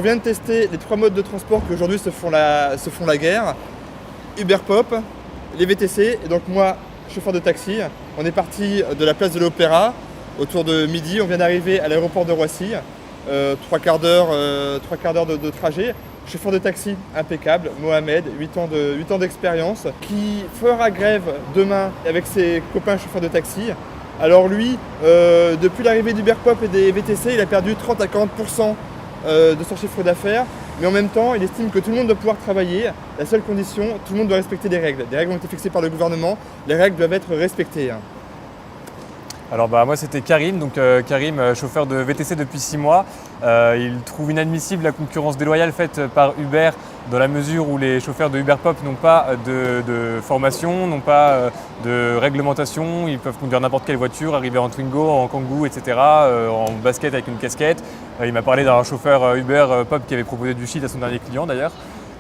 vient de tester les 3 modes de transport qui aujourd'hui se font la guerre. Uber Pop, les VTC, et donc moi, chauffeur de taxi. On est parti de la place de l'Opéra autour de midi. On vient d'arriver à l'aéroport de Roissy. 3 quarts d'heure de trajet. Chauffeur de taxi impeccable, Mohamed, 8 ans d'expérience, qui fera grève demain avec ses copains chauffeurs de taxi. Alors lui, depuis l'arrivée d'Uber Pop et des VTC, il a perdu 30 à 40% de son chiffre d'affaires. Mais en même temps, il estime que tout le monde doit pouvoir travailler. La seule condition, tout le monde doit respecter des règles. Des règles ont été fixées par le gouvernement. Les règles doivent être respectées. Alors moi c'était Karim, Karim, chauffeur de VTC depuis 6 mois. Il trouve inadmissible la concurrence déloyale faite par Uber dans la mesure où les chauffeurs de Uber Pop n'ont pas de formation, n'ont pas de réglementation. Ils peuvent conduire n'importe quelle voiture, arriver en Twingo, en Kangoo, etc., en basket avec une casquette. Il m'a parlé d'un chauffeur Uber Pop qui avait proposé du shit à son dernier client d'ailleurs.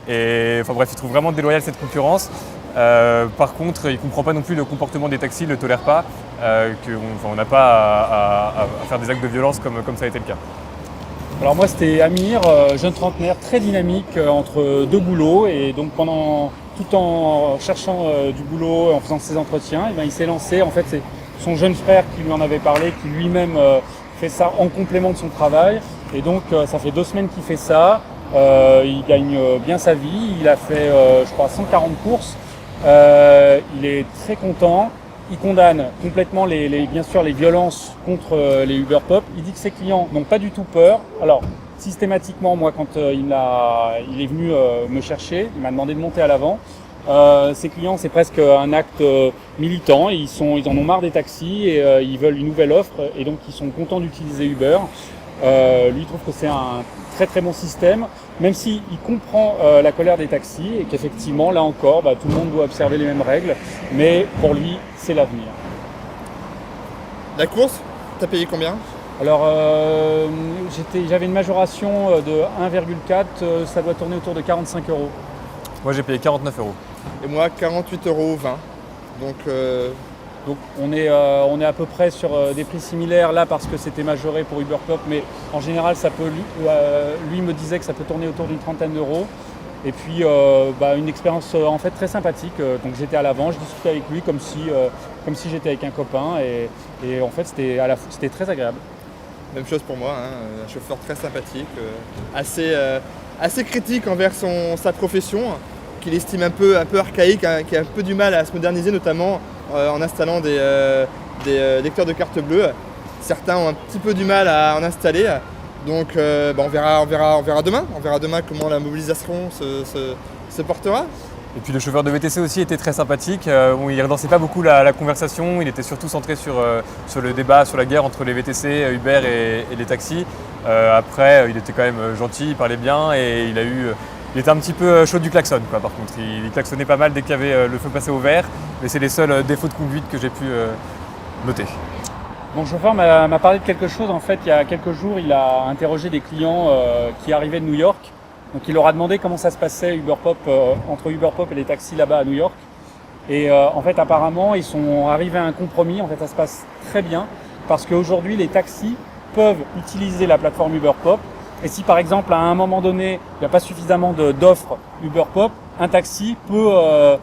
Et enfin bref, il trouve vraiment déloyale cette concurrence. Par contre, il ne comprend pas non plus le comportement des taxis, il ne le tolère pas, qu'on n'a pas à faire des actes de violence comme ça a été le cas. Alors moi c'était Amir, jeune trentenaire très dynamique entre 2 boulots, et donc tout en cherchant du boulot, en faisant ses entretiens, il s'est lancé. En fait c'est son jeune frère qui lui en avait parlé, qui lui-même fait ça en complément de son travail, et donc ça fait 2 semaines qu'il fait ça. Il gagne bien sa vie, il a fait je crois 140 courses. Il est très content. Il condamne complètement bien sûr les violences contre les Uber Pop. Il dit que ses clients n'ont pas du tout peur. Alors systématiquement, moi quand il est venu me chercher, il m'a demandé de monter à l'avant. Ses clients, c'est presque un acte militant. Ils en ont marre des taxis et ils veulent une nouvelle offre, et donc ils sont contents d'utiliser Uber. Lui il trouve que c'est un très très bon système, même s'il comprend la colère des taxis et qu'effectivement là encore tout le monde doit observer les mêmes règles, mais pour lui c'est l'avenir. La course, t'as payé combien? Alors j'avais une majoration de 1,4, ça doit tourner autour de 45 €. Moi j'ai payé 49 €. Et moi 48,20 €. Donc on est à peu près sur des prix similaires là parce que c'était majoré pour Uber Pop, mais en général ça peut lui me disait que ça peut tourner autour d'une trentaine d'euros. Et puis une expérience en fait très sympathique. Donc j'étais à l'avant, je discutais avec lui comme si j'étais avec un copain, et en fait c'était très agréable. Même chose pour moi, un chauffeur très sympathique, assez critique envers sa profession, qu'il estime un peu archaïque, qui a un peu du mal à se moderniser, notamment en installant des lecteurs de carte bleue. Certains ont un petit peu du mal à en installer. Donc on verra demain. On verra demain comment la mobilisation se portera. Et puis le chauffeur de VTC aussi était très sympathique. Il ne redansait pas beaucoup la conversation. Il était surtout centré sur le débat, sur la guerre entre les VTC, Uber et les taxis. Après, il était quand même gentil, il parlait bien, et il était un petit peu chaud du klaxon, par contre. Il klaxonnait pas mal dès qu'il y avait le feu passé au vert, mais c'est les seuls défauts de conduite que j'ai pu noter. Mon chauffeur m'a parlé de quelque chose. En fait, il y a quelques jours, il a interrogé des clients qui arrivaient de New York. Donc il leur a demandé comment ça se passait entre Uber Pop et les taxis là-bas à New York. Et en fait, apparemment, ils sont arrivés à un compromis. En fait, ça se passe très bien parce qu'aujourd'hui, les taxis peuvent utiliser la plateforme Uber Pop. Et si par exemple, à un moment donné, il n'y a pas suffisamment d'offres Uber Pop, un taxi peut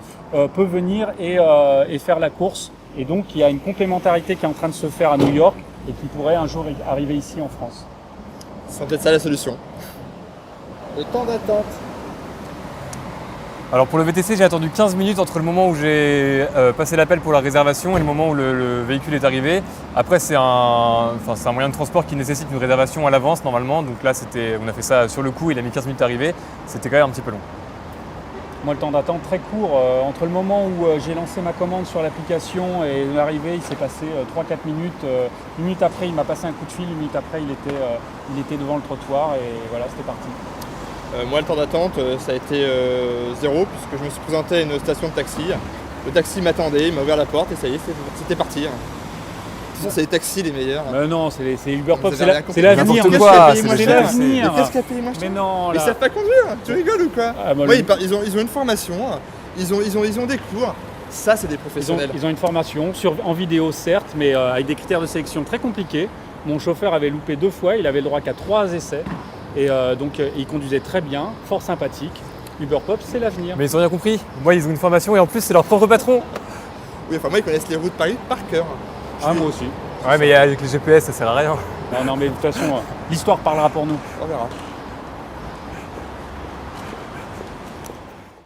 venir et faire la course. Et donc, il y a une complémentarité qui est en train de se faire à New York et qui pourrait un jour arriver ici en France. C'est peut-être ça la solution. Le temps d'attente. Alors pour le VTC, j'ai attendu 15 minutes entre le moment où j'ai passé l'appel pour la réservation et le moment où le véhicule est arrivé. Après, c'est un moyen de transport qui nécessite une réservation à l'avance normalement. Donc là, on a fait ça sur le coup, il a mis 15 minutes à arriver. C'était quand même un petit peu long. Moi, le temps d'attente très court. Entre le moment où j'ai lancé ma commande sur l'application et l'arrivée, il s'est passé 3-4 minutes. Une minute après, il m'a passé un coup de fil. Une minute après, il était devant le trottoir et voilà, c'était parti. Moi, le temps d'attente, ça a été 0, puisque je me suis présenté à une station de taxi. Le taxi m'attendait, il m'a ouvert la porte et ça y est, c'était parti. C'est les taxis les meilleurs. Mais non, c'est Uber Pop, c'est l'avenir. C'est l'avenir. Qu'est-ce qu'a payé moins cher? Mais non, ils savent pas conduire. Tu rigoles ou quoi? Ils ont une formation, ils ont des cours. Ça, c'est des professionnels. Ils ont une formation en vidéo, certes, mais avec des critères de sélection très compliqués. Mon chauffeur avait loupé 2 fois, il avait le droit qu'à 3 essais. Et donc ils conduisaient très bien, fort sympathiques. Uber Pop, c'est l'avenir. Mais ils ont rien compris. Moi, ils ont une formation et en plus, c'est leur propre patron. Oui, enfin moi ils connaissent les routes de Paris par cœur. Ah, moi aussi. Ouais, mais avec les GPS, ça sert à rien. Non, mais de toute façon, l'histoire parlera pour nous. On verra.